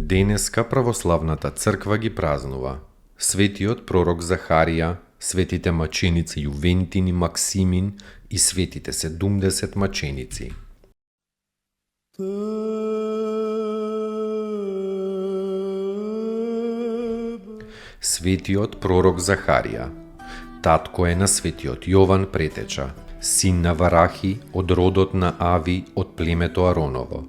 Денеска православната црква ги празнува светиот пророк Захарија, светите маченици Јувентин и Максимин и светите 70 маченици. Светиот пророк Захарија, татко е на светиот Јован Претеча, син на Варахи од родот на Ави од племето Ароново.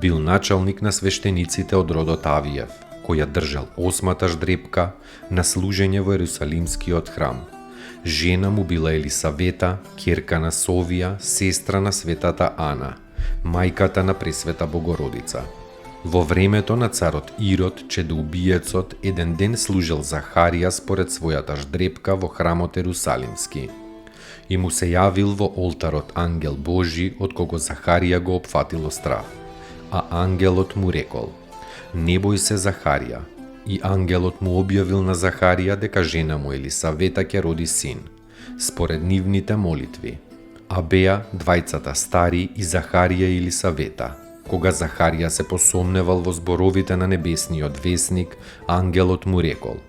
Бил началник на свештениците од родот Авиев, кој ја држал 8-та ждрепка на служење во Ерусалимскиот храм. Жена му била Елисавета, ќерка на Совија, сестра на светата Ана, мајката на Пресвета Богородица. Во времето на царот Ирод, чедоубиецот, еден ден служел Захарија според својата ждрепка во храмот Ерусалимски. И му се јавил во олтарот ангел Божи, од кого Захарија го опфатило страв. А ангелот му рекол: не бој се, Захарија. И ангелот му објавил на Захарија дека жена му Елисавета ќе роди син, според нивните молитви. А беа двајцата стари и Захарија и Елисавета. Кога Захарија се посомневал во зборовите на небесниот весник, ангелот му рекол: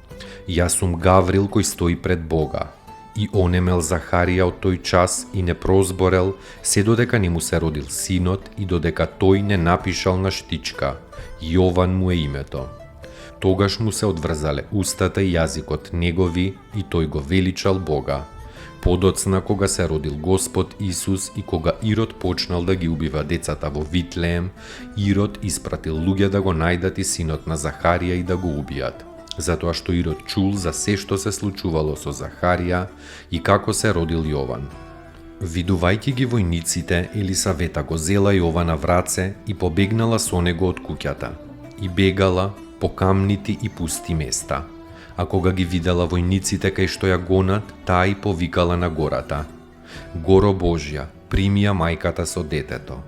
јас сум Гаврил кој стои пред Бога. И онемел Захарија од тој час и не прозборел, се додека не му се родил синот и додека тој не напишал на штичка: Јован му е името. Тогаш му се одврзале устата и јазикот негови и тој го величал Бога. Подоцна, кога се родил Господ Исус и кога Ирод почнал да ги убива децата во Витлеем, Ирод испратил луѓе да го најдат и синот на Захарија и да го убијат, затоа што Ирод чул за се што се случувало со Захарија и како се родил Јован. Видувајќи ги војниците, Елисавета го зела Јована в раце и побегнала со него од куќата. И бегала по камнити и пусти места. А кога ги видела војниците кај што ја гонат, таа и повикала на гората: Горо Божја, прими ја мајката со детето.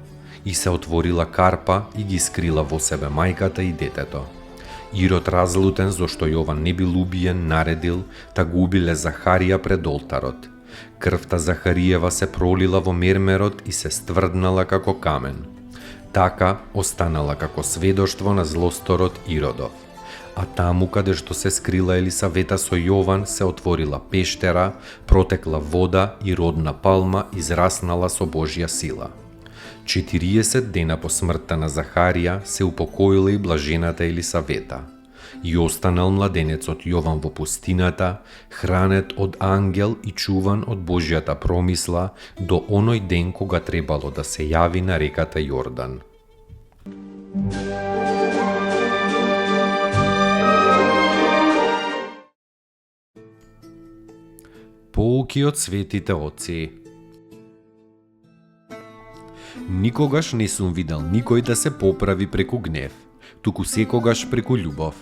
И се отворила карпа и ги скрила во себе мајката и детето. Ирод, разлутен зашто Јован не бил убиен, наредил да го убиле Захарија пред олтарот. Крвта Захариева се пролила во мермерот и се стврднала како камен. Така останала како сведоштво на злосторот Иродов. А таму каде што се скрила Елисавета со Јован, се отворила пештера, протекла вода и родна палма израснала со Божја сила. 40 дена по смртта на Захарија се упокоила и блажената Елисавета. И останал младенецот Јован во пустината, хранет од ангел и чуван од Божјата промисла до оној ден кога требало да се јави на реката Јордан. Поуки од светите отци. Никогаш не сум видел никој да се поправи преку гнев, туку секогаш преку љубов.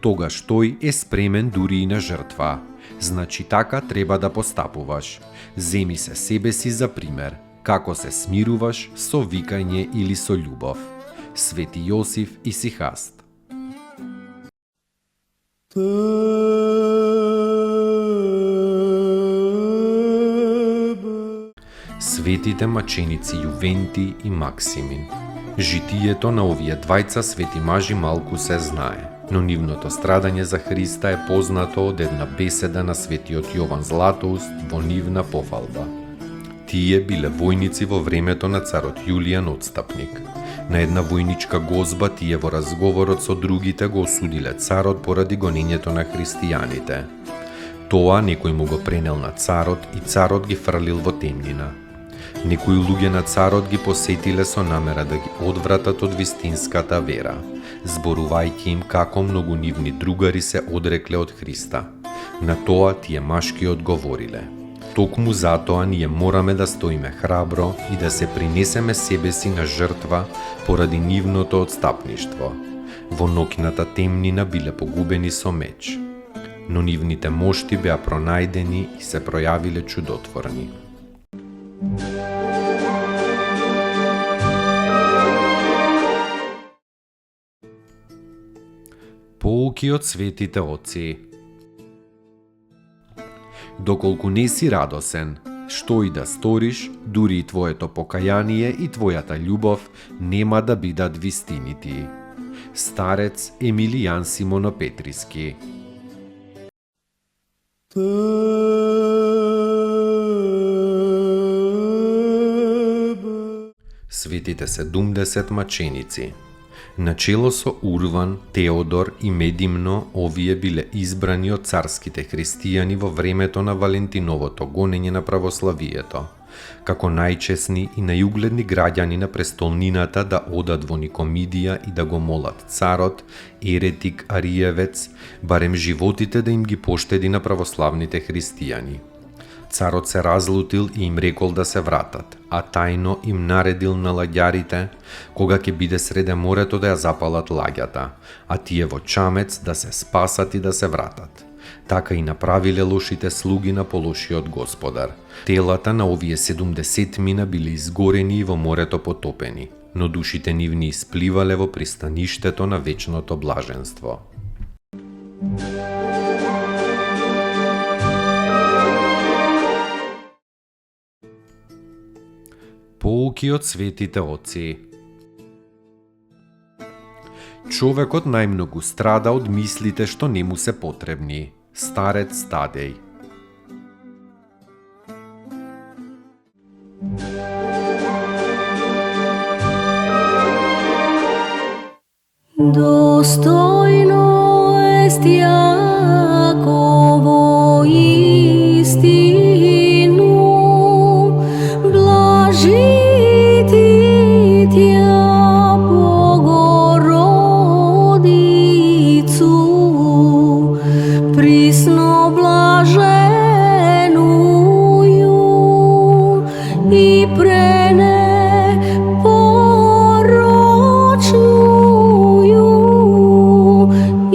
Тогаш тој е спремен дури и на жртва. Значи така треба да постапуваш. Земи се себе си за пример, како се смируваш со викање или со љубов. Свети Јосиф и Сихаст. Светите маченици Јувенти и Максимин. Житието на овие двајца свети мажи малку се знае, но нивното страдање за Христа е познато од една беседа на светиот Јован Златоуст во нивна пофалба. Тие биле војници во времето на царот Јулијан Отстапник. На една војничка гозба тие во разговорот со другите го осудиле царот поради гонењето на христијаните. Тоа некој му го пренел на царот и царот ги фрлил во темнина. Некои луѓе на царот ги посетиле со намера да ги одвратат од вистинската вера, зборувајќи им како многу нивни другари се одрекле од Христа. На тоа тие машки одговориле: токму затоа ние мораме да стоиме храбро и да се принесеме себе си на жртва поради нивното отстапништво. Во ноќната темнина биле погубени со меч, но нивните мошти беа пронајдени и се пројавиле чудотворни. Поуки од светите оци. Доколку не си радосен, што и да сториш, дури и твоето покаяние и твојата љубов нема да бидат вистинити. Старец Емилијан Симонопетриски. Светите 70 маченици. Начело со Урван, Теодор и Медимно, овие биле избрани од царските христијани во времето на Валентиновото гонење на православието, како најчесни и најугледни граѓани на престолнината да одат во Никомидија и да го молат царот, еретик Ариевец, барем животите да им ги поштеди на православните христијани. Царот се разлутил и им рекол да се вратат, а тајно им наредил на лагјарите, кога ќе биде среде морето да ја запалат лагјата, а тие во чамец да се спасат и да се вратат. Така и направиле лошите слуги на полошиот господар. Телата на овие 70 мина били изгорени и во морето потопени, но душите нивни испливале во пристаништето на вечното блаженство. Поуки од светите оци. Човекот најмногу страда од мислите што не му се потребни. Старец Тадеј. Достојно ест Јаково истину, блажити тја Богородицу, присно блаженују и пренепорочнују и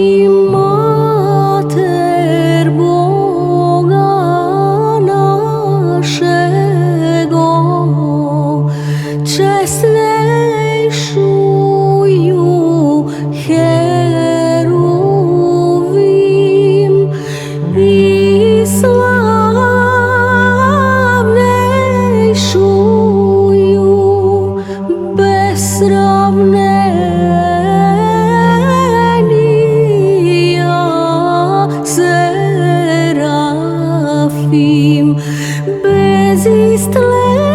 Матер Бога нашего, честнейшую Херувим и славнейшую без сравнения Серафим, без истления